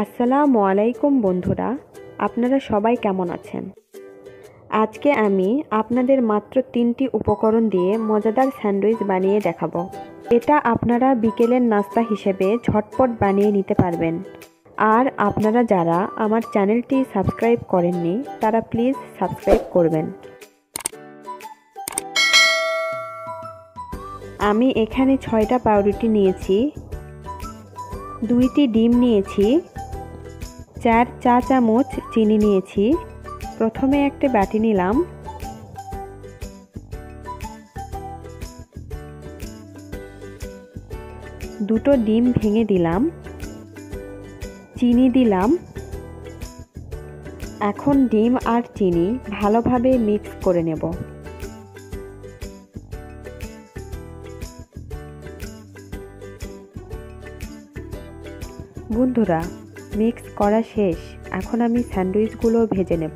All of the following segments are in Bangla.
আসসালামু আলাইকুম বন্ধুরা, আপনারা সবাই কেমন আছেন? আজকে আমি আপনাদের মাত্র 3টি উপকরণ দিয়ে মজাদার স্যান্ডউইচ বানিয়ে দেখাবো। এটা আপনারা বিকেলের নাস্তা হিসেবে ঝটপট বানিয়ে নিতে পারবেন। আর আপনারা যারা আমার চ্যানেলটি সাবস্ক্রাইব করেননি তারা প্লিজ সাবস্ক্রাইব করবেন। আমি এখানে 6টা পাউরুটি নিয়েছি, 2টি ডিম নিয়েছি, 4 চা চামচ চিনি নিয়েছি। প্রথমে একটা বাটি নিলাম, দুটো ডিম ভেঙে দিলাম, চিনি দিলাম। এখন ডিম আর চিনি ভালোভাবে মিক্স করে নেব। বন্ধুরা, মিক্স করা শেষ। এখন আমি স্যান্ডউইচগুলো ভেজে নেব।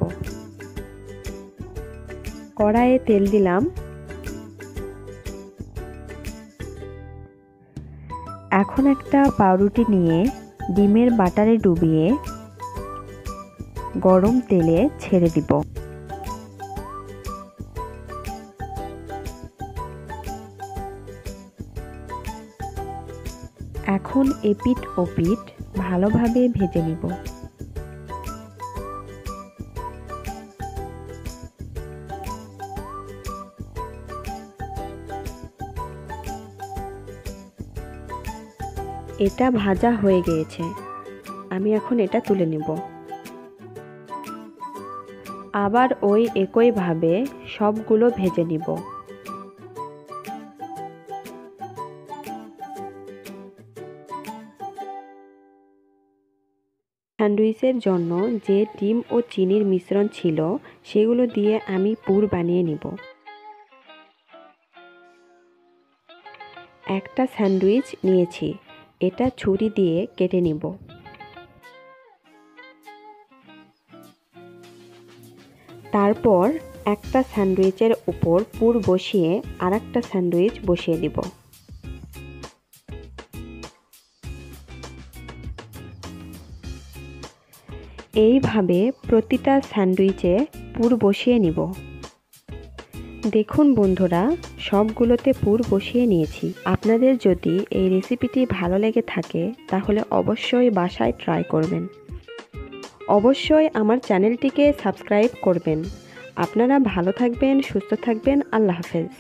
কড়াইয়ে তেল দিলাম। এখন একটা পাউরুটি নিয়ে ডিমের বাটারে ডুবিয়ে গরম তেলে ছেড়ে দিব। এখন এপিঠ ওপিঠ ভালোভাবে ভেজে নিব। এটা ভাজা হয়ে গিয়েছে, আমি এখন এটা তুলে নিব। আবার ওই একইভাবে সবগুলো ভেজে নিব। স্যান্ডউইচের জন্য যে ডিম ও চিনির মিশ্রণ ছিল সেগুলো দিয়ে আমি পুর বানিয়ে নিব। একটা স্যান্ডউইচ নিয়েছি, এটা ছুরি দিয়ে কেটে নিব। তারপর একটা স্যান্ডউইচের উপর পুর বসিয়ে আরেকটা স্যান্ডউইচ বসিয়ে দিব। এইভাবে প্রতিটা স্যান্ডউইচে পুর বসিয়ে নিব। দেখুন বন্ধুরা, সবগুলোতে পুর বসিয়ে নিয়েছি। আপনাদের যদি এই রেসিপিটি ভালো লেগে থাকে তাহলে অবশ্যই বাসায় ট্রাই করবেন। অবশ্যই আমার চ্যানেলটিকে সাবস্ক্রাইব করবেন। আপনারা ভালো থাকবেন, সুস্থ থাকবেন। আল্লাহ হাফেজ।